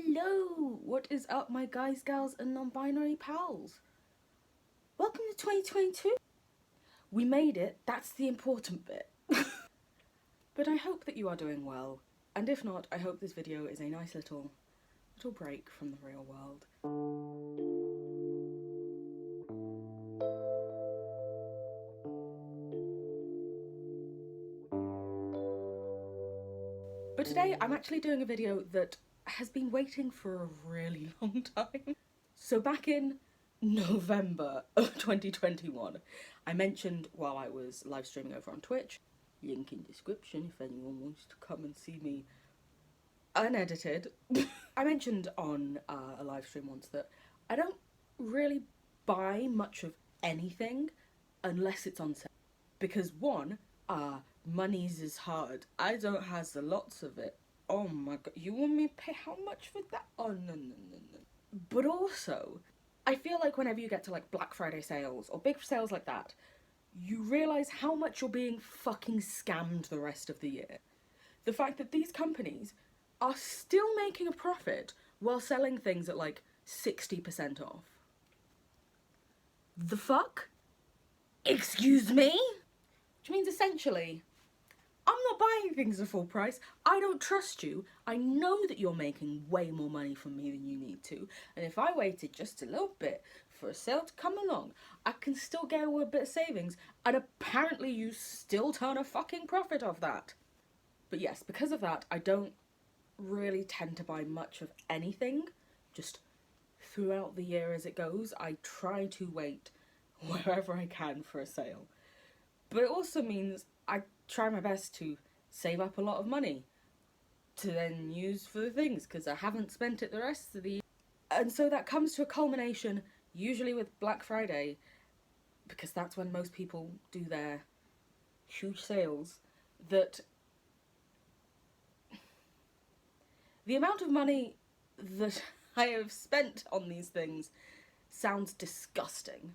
Hello! What is up, my guys, gals, and non-binary pals? Welcome to 2022. We made it, that's the important bit. But I hope that you are doing well, and if not, I hope this video is a nice little break from the real world. But today, I'm actually doing a video that has been waiting for a really long time. So back in November of 2021, I mentioned while I was live streaming over on Twitch, link in description if anyone wants to come and see me unedited. I mentioned on a live stream once that I don't really buy much of anything unless it's on sale. Because one, money's is hard. I don't has a lots of it. Oh my god, you want me to pay how much for that? Oh no. But also, I feel like whenever you get to like Black Friday sales or big sales like that, you realise how much you're being fucking scammed the rest of the year. The fact that these companies are still making a profit while selling things at like 60% off. The fuck? Excuse me? Which means essentially, I'm not buying things at full price. I don't trust you. I know that you're making way more money from me than you need to. And if I waited just a little bit for a sale to come along, I can still get a bit of savings. And apparently you still turn a fucking profit off that. But yes, because of that, I don't really tend to buy much of anything. Just throughout the year as it goes, I try to wait wherever I can for a sale. But it also means I try my best to save up a lot of money to then use for the things, because I haven't spent it the rest of the year. And so that comes to a culmination, usually with Black Friday, because that's when most people do their huge sales, that the amount of money that I have spent on these things sounds disgusting.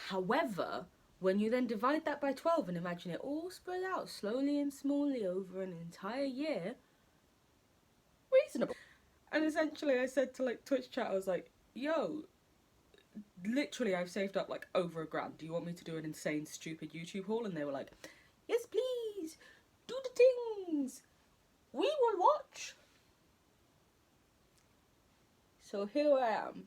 However, when you then divide that by 12 and imagine it all spread out slowly and smallly over an entire year, reasonable. And essentially I said to like Twitch chat, I was like, yo, literally I've saved up like over $1,000. Do you want me to do an insane stupid YouTube haul? And they were like, yes please, do the things, we will watch. So here I am,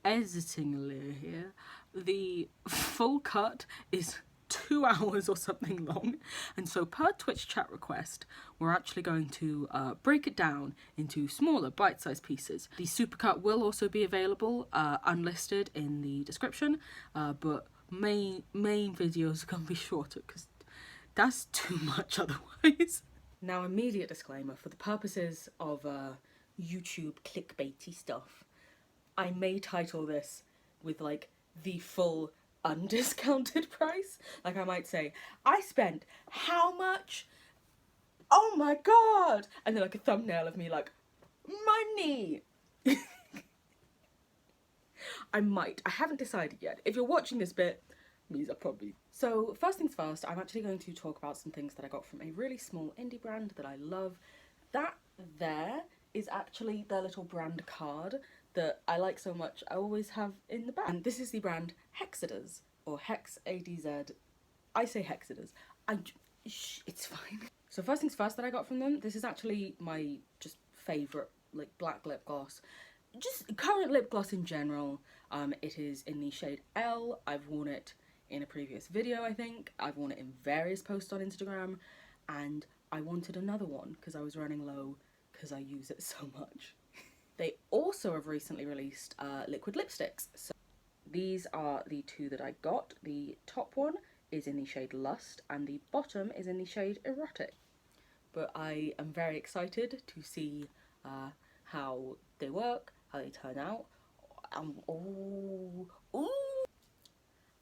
editing a little here. The full cut is 2 hours or something long, and so per Twitch chat request we're actually going to break it down into smaller bite-sized pieces. The supercut will also be available unlisted in the description, but main videos are going to be shorter because that's too much otherwise. Now, immediate disclaimer, for the purposes of YouTube clickbaity stuff, I may title this with like the full undiscounted price. Like I might say, I spent how much? Oh my god! And then like a thumbnail of me like, money! I might. I haven't decided yet. If you're watching this bit, means I probably... So first things first, I'm actually going to talk about some things that I got from a really small indie brand that I love. That there is actually their little brand card that I like so much, I always have in the bag. And this is the brand Hexadz, or Hexadz. I say Hexadz. It's fine. So first things first that I got from them, this is actually my just favourite like black lip gloss. Just current lip gloss in general. It is in the shade L. I've worn it in a previous video, I think. I've worn it in various posts on Instagram, and I wanted another one because I was running low because I use it so much. They also have recently released liquid lipsticks. So these are the two that I got. The top one is in the shade Lust and the bottom is in the shade Erotic. But I am very excited to see how they work, how they turn out. Ooh.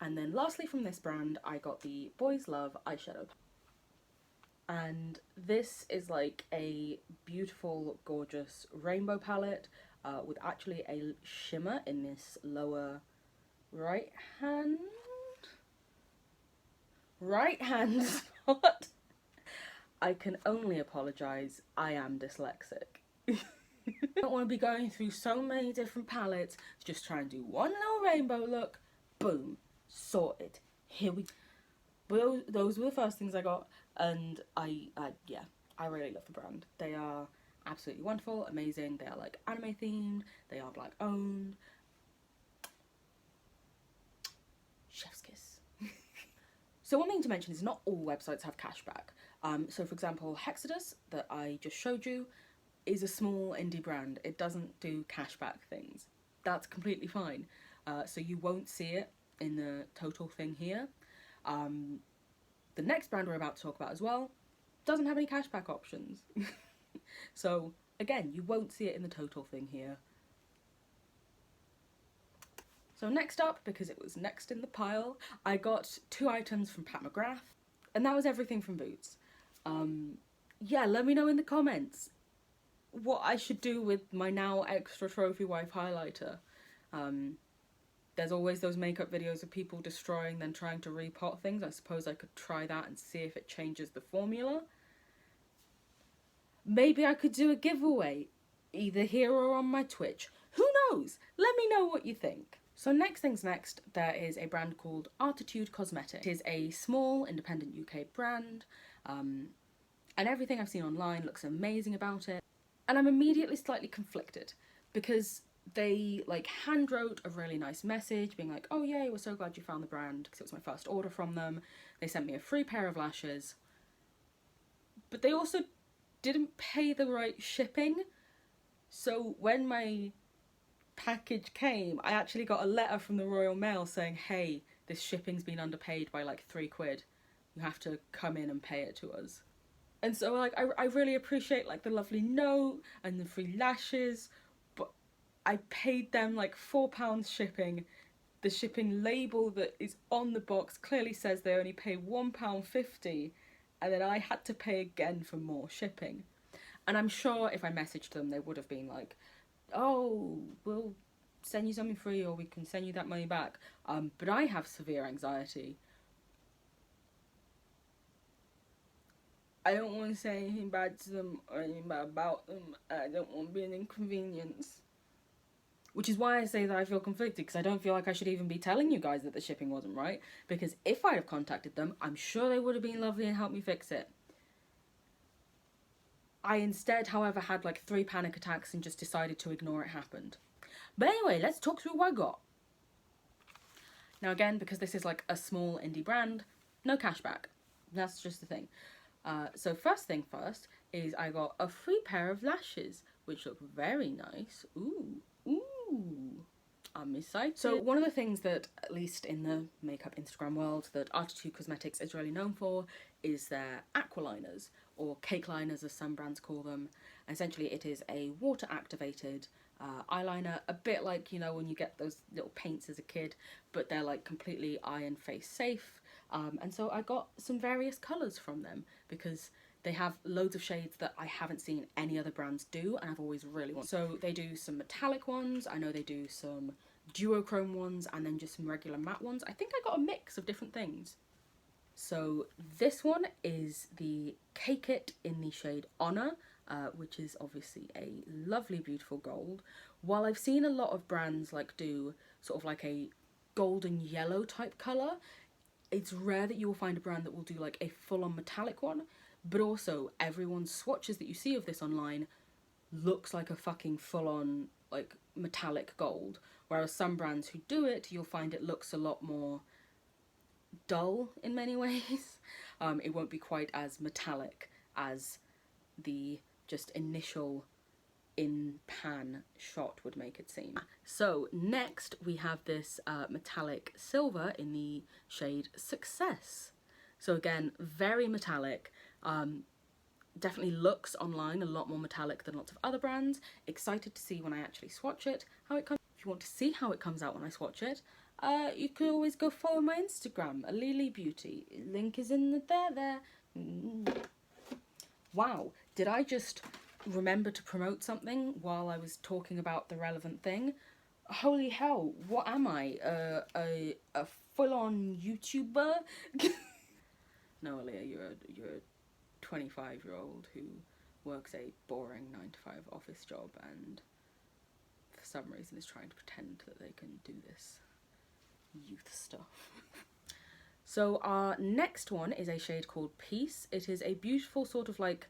And then lastly from this brand, I got the Boys Love eyeshadow. And this is like a beautiful, gorgeous rainbow palette with actually a shimmer in this lower right hand spot. I can only apologise, I am dyslexic. I don't want to be going through so many different palettes to just try and do one little rainbow look. Boom, sorted. Here we go. Those were the first things I got, and yeah, I really love the brand. They are absolutely wonderful, amazing. They are like anime themed, they are black owned. Chef's kiss. So one thing to mention is not all websites have cashback. So for example, Hexadz, that I just showed you, is a small indie brand. It doesn't do cashback things. That's completely fine. So you won't see it in the total thing here. The next brand we're about to talk about as well doesn't have any cashback options. So again, you won't see it in the total thing here. So next up, because it was next in the pile, I got 2 items from Pat McGrath, and that was everything from Boots. Yeah, let me know in the comments what I should do with my now extra trophy wife highlighter. There's always those makeup videos of people destroying then trying to repot things. I suppose I could try that and see if it changes the formula. Maybe I could do a giveaway, either here or on my Twitch. Who knows? Let me know what you think. So next things next, there is a brand called Artittude Cosmetics. It is a small independent UK brand, and everything I've seen online looks amazing about it. And I'm immediately slightly conflicted because they like hand wrote a really nice message being like, oh yay, we're so glad you found the brand, because it was my first order from them. They sent me a free pair of lashes, but they also didn't pay the right shipping. So when my package came, I actually got a letter from the Royal Mail saying, hey, this shipping's been underpaid by like £3. You have to come in and pay it to us. And so like I really appreciate like the lovely note and the free lashes, but I paid them like £4 shipping. The shipping label that is on the box clearly says they only pay £1.50, and then I had to pay again for more shipping. And I'm sure if I messaged them, they would have been like, oh, we'll send you something free, or we can send you that money back. But I have severe anxiety. I don't want to say anything bad to them or anything bad about them. I don't want to be an inconvenience. Which is why I say that I feel conflicted, because I don't feel like I should even be telling you guys that the shipping wasn't right. Because if I'd have contacted them, I'm sure they would have been lovely and helped me fix it. I instead, however, had like 3 panic attacks and just decided to ignore it happened. But anyway, let's talk through what I got. Now again, because this is like a small indie brand, no cashback. That's just the thing. So first thing first is I got a free pair of lashes, which look very nice. Ooh, I'm excited. So one of the things that, at least in the makeup Instagram world, that Artittude Cosmetics is really known for is their aqualiners, or cake liners as some brands call them. Essentially it is a water activated eyeliner, a bit like, you know, when you get those little paints as a kid, but they're like completely eye and face safe. And so I got some various colours from them because they have loads of shades that I haven't seen any other brands do, and I've always really wanted. So they do some metallic ones, I know they do some duochrome ones, and then just some regular matte ones. I think I got a mix of different things. So this one is the Cake It in the shade Honor, which is obviously a lovely, beautiful gold. While I've seen a lot of brands like do sort of like a golden yellow type colour, it's rare that you will find a brand that will do like a full-on metallic one. But also, everyone's swatches that you see of this online looks like a fucking full-on like metallic gold. Whereas some brands who do it, you'll find it looks a lot more dull in many ways. It won't be quite as metallic as the just initial in-pan shot would make it seem. So next we have this metallic silver in the shade Success. So again, very metallic. Definitely looks online a lot more metallic than lots of other brands. Excited to see when I actually swatch it, how it comes. If you want to see how it comes out when I swatch it, you can always go follow my Instagram, Alili Beauty. Link is in the there. Wow, did I just remember to promote something while I was talking about the relevant thing? Holy hell, what am I? A full-on YouTuber? No, Aaliyah, you're a 25-year-old who works a boring 9 to 5 office job and for some reason is trying to pretend that they can do this youth stuff. So our next one is a shade called Peace. It is a beautiful sort of like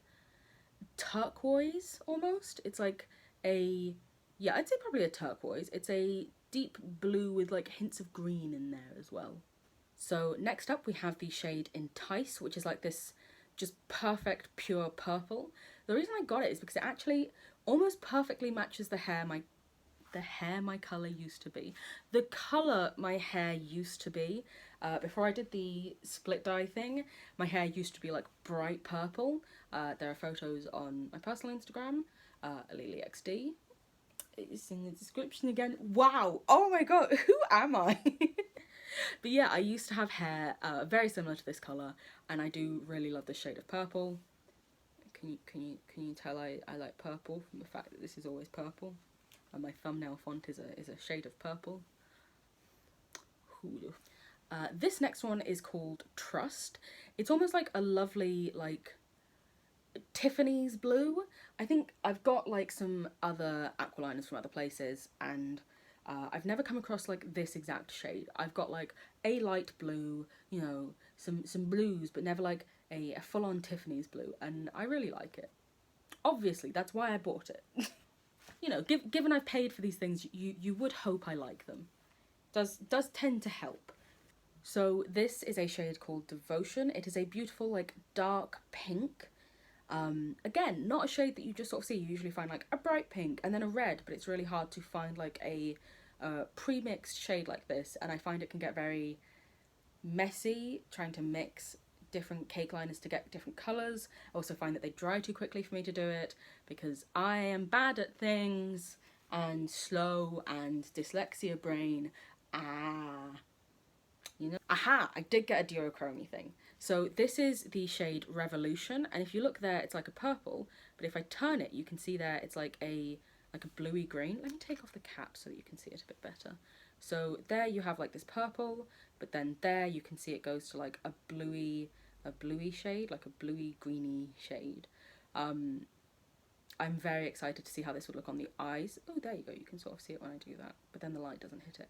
turquoise almost. It's like a, yeah, I'd say probably a turquoise. It's a deep blue with like hints of green in there as well. So next up we have the shade Entice, which is like this just perfect pure purple. The reason I got it is because it actually almost perfectly matches the hair my colour used to be. The colour my hair used to be, before I did the split dye thing, my hair used to be like bright purple. There are photos on my personal Instagram, AliliXD. It's in the description again. Wow, oh my god, who am I? But yeah, I used to have hair very similar to this colour, and I do really love this shade of purple. Can you tell I like purple from the fact that this is always purple? And my thumbnail font is a shade of purple. This next one is called Trust. It's almost like a lovely like Tiffany's blue. I think I've got like some other aqualiners from other places, and I've never come across like this exact shade. I've got like a light blue, you know, some blues, but never like a full-on Tiffany's blue, and I really like it. Obviously, that's why I bought it. You know, given I've paid for these things, you would hope I like them. Does tend to help. So this is a shade called Devotion. It is a beautiful like dark pink. Again, not a shade that you just sort of see. You usually find like a bright pink and then a red, but it's really hard to find like a pre-mixed shade like this, and I find it can get very messy trying to mix different cake liners to get different colours. I also find that they dry too quickly for me to do it because I am bad at things and slow and dyslexia brain. You know, aha, I did get a duochrome thing. So this is the shade Revolution, and if you look there, it's like a purple, but if I turn it, you can see there it's like a bluey green. Let me take off the cap so that you can see it a bit better. So there you have like this purple, but then there you can see it goes to like a bluey shade, like a bluey greeny shade. I'm very excited to see how this would look on the eyes. Oh, there you go, you can sort of see it when I do that, but then the light doesn't hit it.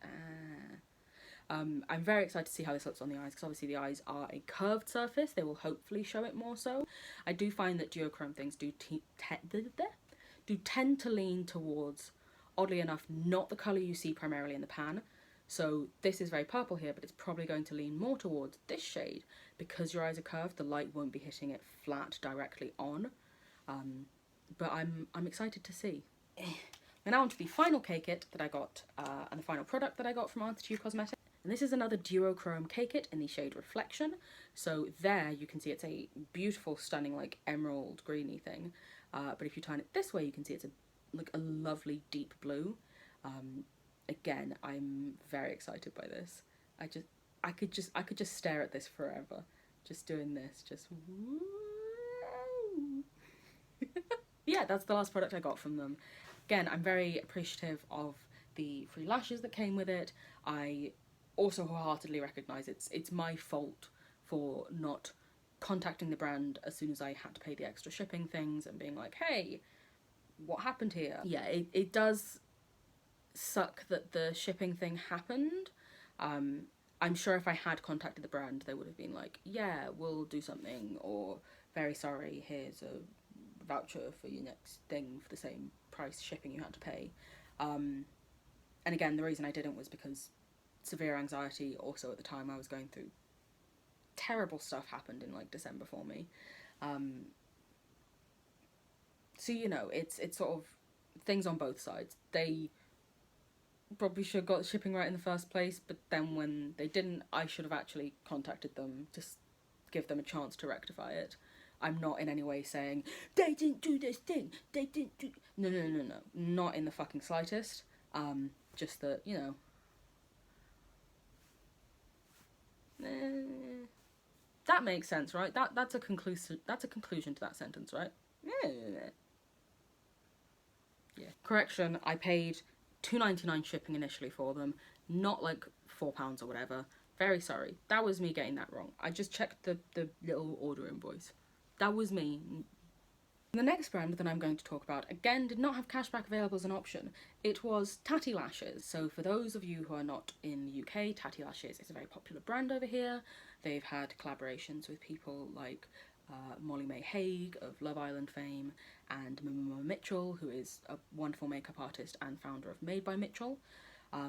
I'm very excited to see how this looks on the eyes, because obviously the eyes are a curved surface. They will hopefully show it more so. I do find that duochrome things do tend to lean towards, oddly enough, not the colour you see primarily in the pan. So this is very purple here, but it's probably going to lean more towards this shade. Because your eyes are curved, the light won't be hitting it flat directly on. But I'm excited to see. And now on to the final cake kit that I got, and the final product that I got from Artittude Cosmetics. And this is another duochrome cake kit in the shade Reflection. So there you can see it's a beautiful, stunning, like emerald greeny thing. But if you turn it this way, you can see it's like a lovely deep blue. Again, I'm very excited by this. I could just stare at this forever. Just doing this, just yeah, that's the last product I got from them. Again, I'm very appreciative of the free lashes that came with it. I also wholeheartedly recognise it's my fault for not contacting the brand as soon as I had to pay the extra shipping things and being like, hey, what happened here? Yeah, it does suck that the shipping thing happened. I'm sure if I had contacted the brand, they would have been like, yeah, we'll do something, or very sorry, here's a voucher for your next thing for the same price shipping you had to pay. And again, the reason I didn't was because severe anxiety. Also at the time I was going through terrible stuff happened in like December for me. So you know, it's sort of things on both sides. They probably should have got the shipping right in the first place, but then when they didn't, I should have actually contacted them to give them a chance to rectify it. I'm not in any way saying they didn't do this thing, they didn't do... No, not in the fucking slightest. Just that, you know, that makes sense, right? That's a conclusion to that sentence, right? Yeah. Correction, I paid $2.99 shipping initially for them, not like £4 or whatever. Very sorry. That was me getting that wrong. I just checked the little order invoice. That was me. The next brand that I'm going to talk about, again, did not have cashback available as an option. It was Tatty Lashes. So for those of you who are not in the UK, Tatty Lashes is a very popular brand over here. They've had collaborations with people like Molly May Hague of Love Island fame, and Mama Mitchell, who is a wonderful makeup artist and founder of Made by Mitchell.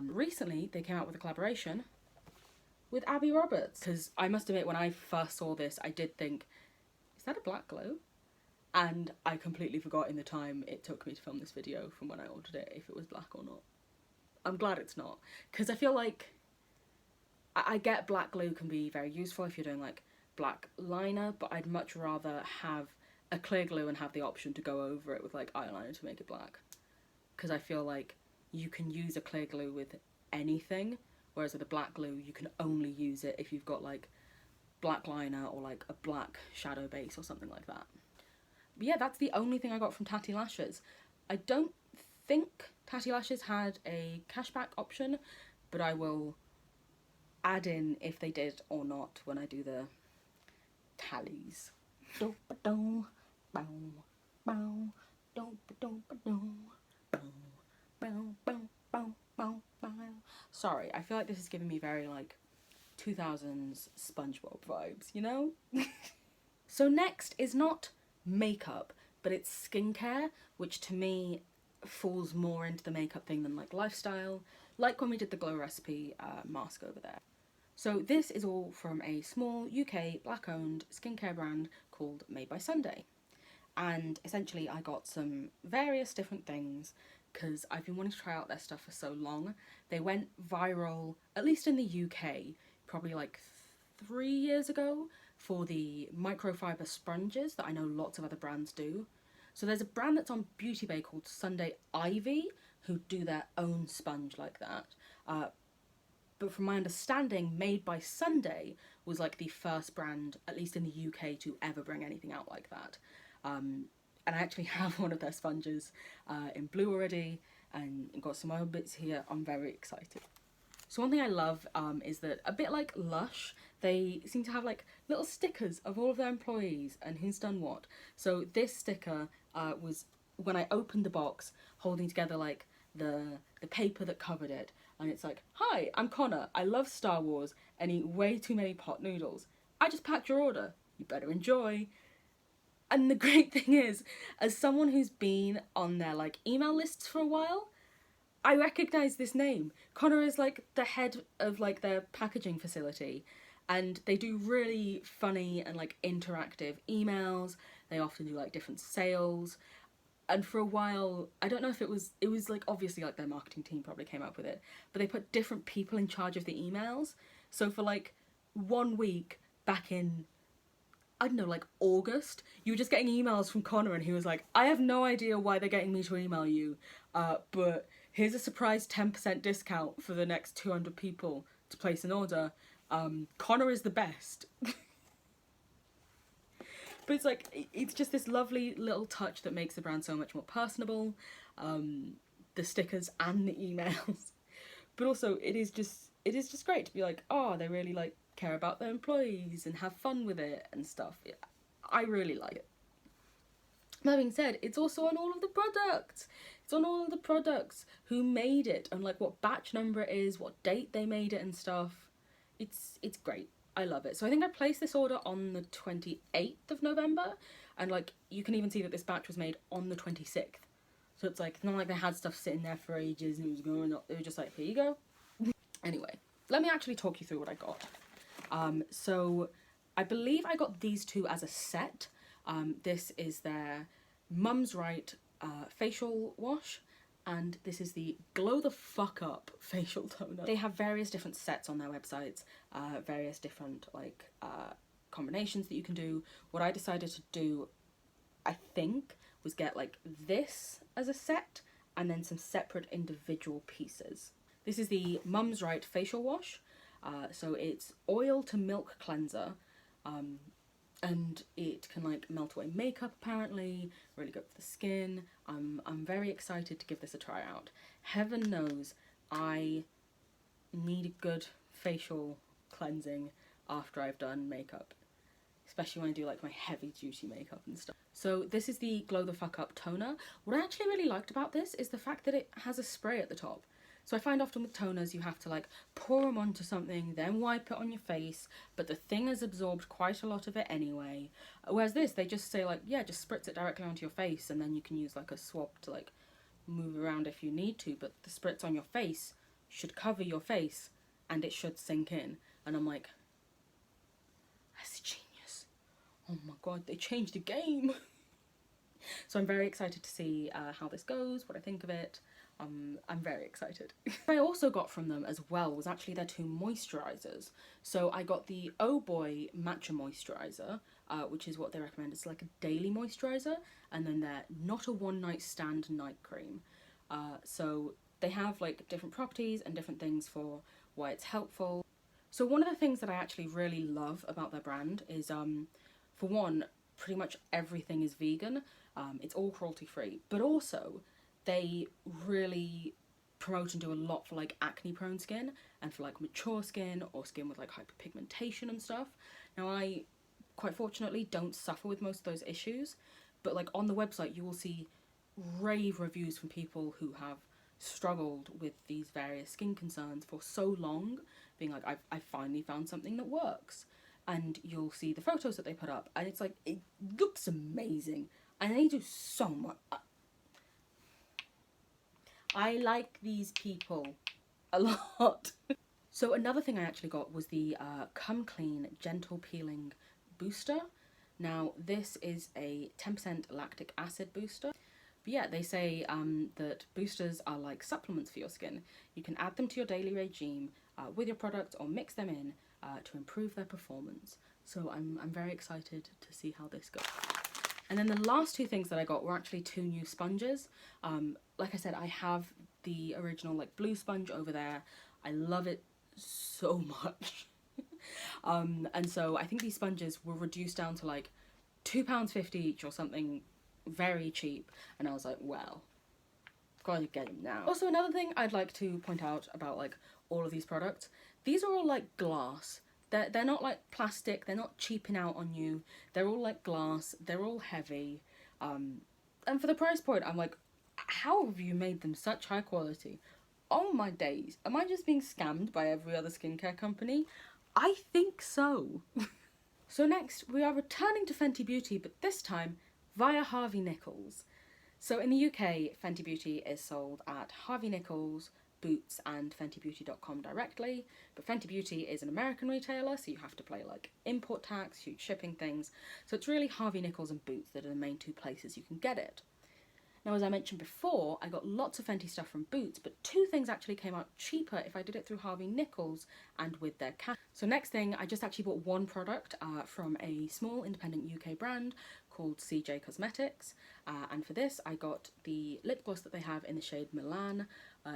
Recently, they came out with a collaboration with Abby Roberts. Because I must admit, when I first saw this, I did think, is that a black glow? And I completely forgot in the time it took me to film this video from when I ordered it if it was black or not. I'm glad it's not, because I feel like I get black glue can be very useful if you're doing like black liner, but I'd much rather have a clear glue and have the option to go over it with like eyeliner to make it black, because I feel like you can use a clear glue with anything, whereas with a black glue you can only use it if you've got like black liner or like a black shadow base or something like that. But yeah, that's the only thing I got from Tatty Lashes. I don't think Tatty Lashes had a cashback option, but I will add in if they did or not when I do the tallies. Sorry, I feel like this is giving me very like 2000s SpongeBob vibes, you know? So next is not makeup, but it's skincare, which to me falls more into the makeup thing than like lifestyle, like when we did the Glow Recipe mask over there. So this is all from a small UK black owned skincare brand called Made by Sunday, and essentially I got some various different things because I've been wanting to try out their stuff for so long. They went viral, at least in the UK, probably like 3 years ago, for the microfiber sponges that I know lots of other brands do. So there's a brand that's on Beauty Bay called Sunday Ivy who do their own sponge like that. But from my understanding, Made by Sunday was like the first brand, at least in the UK, to ever bring anything out like that. And I actually have one of their sponges in blue already, and got some other bits here. I'm very excited. So one thing I love is that, a bit like Lush, they seem to have like little stickers of all of their employees and who's done what. So this sticker was when I opened the box, holding together like the paper that covered it, and it's like, "Hi, I'm Connor. I love Star Wars and eat way too many pot noodles. I just packed your order. You better enjoy." And the great thing is, as someone who's been on their like email lists for a while, I recognise this name. Connor is like the head of like their packaging facility, and they do really funny and like interactive emails. They often do like different sales, and for a while, I don't know if it was like obviously like their marketing team probably came up with it, but they put different people in charge of the emails. So for like 1 week back in, I don't know, like August, you were just getting emails from Connor and he was like, "I have no idea why they're getting me to email you, but here's a surprise 10% discount for the next 200 people to place an order. Connor is the best." But it's like, it's just this lovely little touch that makes the brand so much more personable. The stickers and the emails. But also, it is just great to be like, oh, they really like care about their employees and have fun with it and stuff. I really like it. That being said, it's also on all of the products. It's on all of the products, who made it, and like what batch number it is, what date they made it and stuff. It's great. I love it. So I think I placed this order on the 28th of November, and like you can even see that this batch was made on the 26th. So it's like, it's not like they had stuff sitting there for ages and it was going up. They were just like, here you go. Anyway, let me actually talk you through what I got. So I believe I got these two as a set. This is their Mum's Right facial wash, and this is the Glow the Fuck Up facial toner. They have various different sets on their websites, various different like combinations that you can do. What I decided to do, I think, was get like this as a set and then some separate individual pieces. This is the Mum's Right facial wash. So it's oil to milk cleanser, and it can like melt away makeup apparently, really good for the skin. I'm very excited to give this a try out. Heaven knows I need a good facial cleansing after I've done makeup. especially when I do like my heavy duty makeup and stuff. So this is the Glow the Fuck Up toner. What I actually really liked about this is the fact that it has a spray at the top. So I find often with toners you have to like pour them onto something, then wipe it on your face, but the thing has absorbed quite a lot of it anyway. Whereas this, they just say like, yeah, just spritz it directly onto your face, and then you can use like a swab to like move around if you need to, but the spritz on your face should cover your face and it should sink in. And I'm like, that's genius. Oh my god, they changed the game. So I'm very excited to see how this goes, what I think of it. I'm very excited. What I also got from them as well was actually their 2 moisturisers. So I got the Oh Boy Matcha Moisturiser, which is what they recommend. It's like a daily moisturiser, and then their Not a One Night Stand Night Cream. So they have like different properties and different things for why it's helpful. So one of the things that I actually really love about their brand is, for one, pretty much everything is vegan. It's all cruelty free, but also they really promote and do a lot for like acne prone skin and for like mature skin or skin with like hyperpigmentation and stuff. Now I, quite fortunately, don't suffer with most of those issues, but like on the website you will see rave reviews from people who have struggled with these various skin concerns for so long, being like, I finally found something that works. And you'll see the photos that they put up and it's like, it looks amazing and they do so much. I like these people a lot. So another thing I actually got was the Come Clean Gentle Peeling Booster. Now this is a 10% lactic acid booster. But yeah, they say that boosters are like supplements for your skin. You can add them to your daily regime with your product or mix them in to improve their performance. So I'm very excited to see how this goes. And then the last 2 things that I got were actually 2 new sponges. Like I said, I have the original like blue sponge over there. I love it so much. And so I think these sponges were reduced down to like £2.50 each or something very cheap. And I was like, well, gotta get them now. Also, another thing I'd like to point out about like all of these products, these are all like glass. They're not like plastic, they're not cheaping out on you. They're all like glass, they're all heavy. And for the price point, I'm like, how have you made them such high quality? Oh my days, am I just being scammed by every other skincare company? I think so. So next, we are returning to Fenty Beauty, but this time via Harvey Nichols. So in the UK, Fenty Beauty is sold at Harvey Nichols, Boots and fentybeauty.com directly, but Fenty Beauty is an American retailer, so you have to pay like import tax, huge shipping things, so it's really Harvey Nichols and Boots that are the main 2 places you can get it. Now, as I mentioned before, I got lots of Fenty stuff from Boots, but 2 things actually came out cheaper if I did it through Harvey Nichols and with their cash. So next thing, I just actually bought 1 product from a small independent UK brand called Seaj Cosmetics, and for this I got the lip gloss that they have in the shade Milan.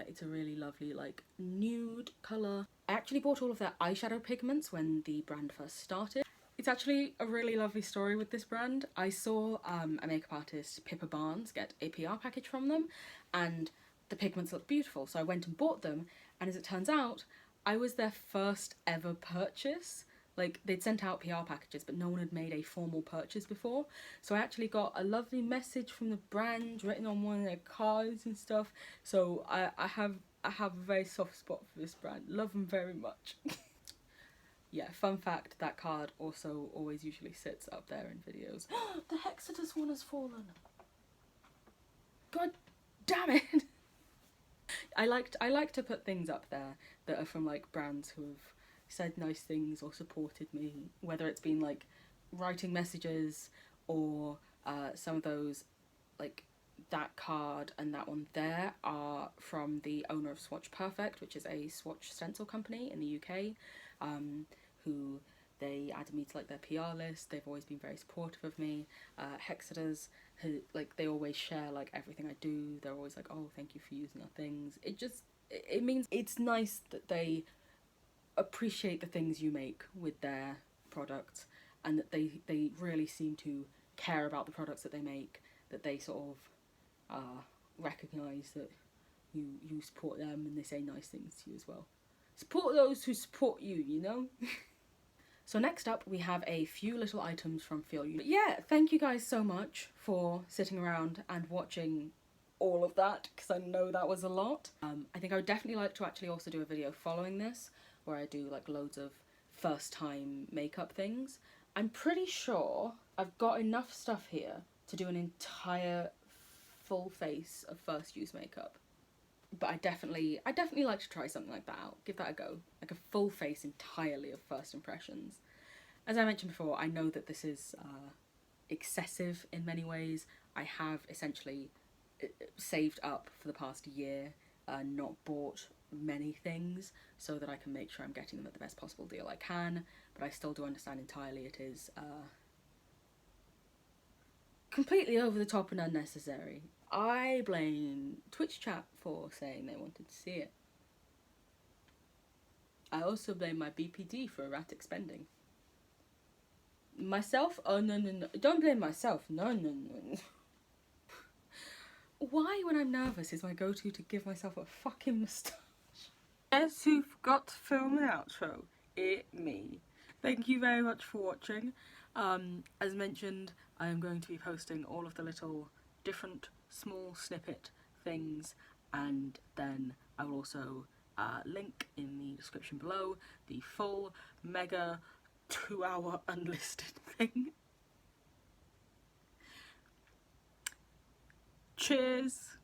It's a really lovely like nude colour. I actually bought all of their eyeshadow pigments when the brand first started. It's actually a really lovely story with this brand. I saw a makeup artist, Pippa Barnes, get a PR package from them and the pigments looked beautiful, so I went and bought them, and as it turns out, I was their first ever purchase. Like, they'd sent out PR packages, but no one had made a formal purchase before. So I actually got a lovely message from the brand written on one of their cards and stuff. So I have a very soft spot for this brand. Love them very much. Yeah, fun fact, that card also always usually sits up there in videos. The Hexadz one has fallen. God damn it. I like to put things up there that are from like brands who have said nice things or supported me, whether it's been like writing messages or some of those, like that card and that one there are from the owner of Swatch Perfect, which is a swatch stencil company in the UK, who they added me to like their PR list. They've always been very supportive of me. Hexadz, who like they always share like everything I do. They're always like, oh, thank you for using our things. It means it's nice that they appreciate the things you make with their products, and that they really seem to care about the products that they make, that they sort of recognise that you support them and they say nice things to you as well. Support those who support you, you know? So next up, we have a few little items from Feel You. Yeah, thank you guys so much for sitting around and watching all of that, because I know that was a lot. I think I would definitely like to actually also do a video following this, where I do like loads of first time makeup things. I'm pretty sure I've got enough stuff here to do an entire full face of first use makeup. But I definitely like to try something like that out. Give that a go. Like a full face entirely of first impressions. As I mentioned before, I know that this is excessive in many ways. I have essentially saved up for the past year, not bought many things, so that I can make sure I'm getting them at the best possible deal I can, but I still do understand entirely it is completely over the top and unnecessary. I blame Twitch chat for saying they wanted to see it. I also blame my BPD for erratic spending. Myself? Oh no. Don't blame myself. No. Why, when I'm nervous, is my go-to to give myself a fucking moustache? Guess who forgot to film an outro? Me. Thank you very much for watching. As mentioned, I am going to be posting all of the little different small snippet things, and then I will also link in the description below the full mega 2-hour unlisted thing. Cheers!